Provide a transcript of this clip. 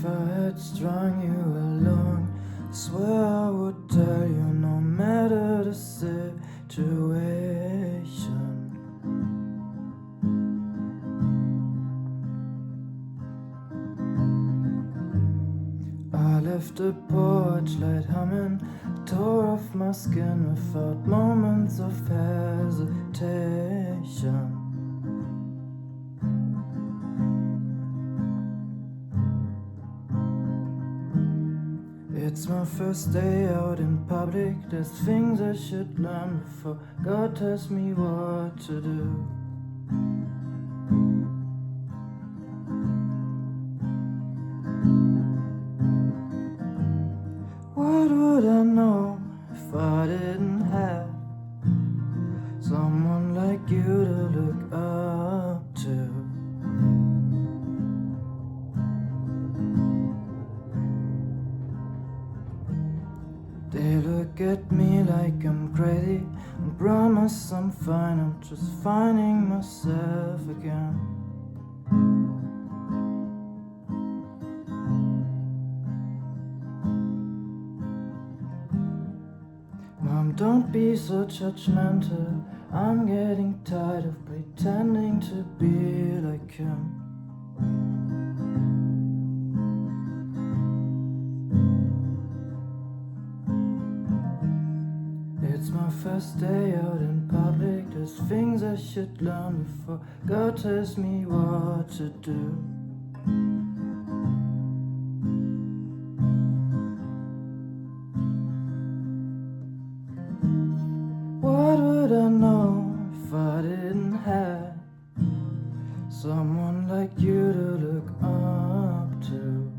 If I had strung you along, I swear I would tell you no matter the situation. I left the porch light humming, tore off my skin without moments of hesitation. It's my first day out in public. There's things I should learn before God tells me what to do. What would I know if I didn't have someone like you to look up to? They look at me like I'm crazy and promise I'm fine. I'm just finding myself again. Mom, don't be so judgmental. I'm getting tired of pretending to be like him. It's my first day out in public. There's things I should learn before God tells me what to do. What would I know if I didn't have someone like you to look up to?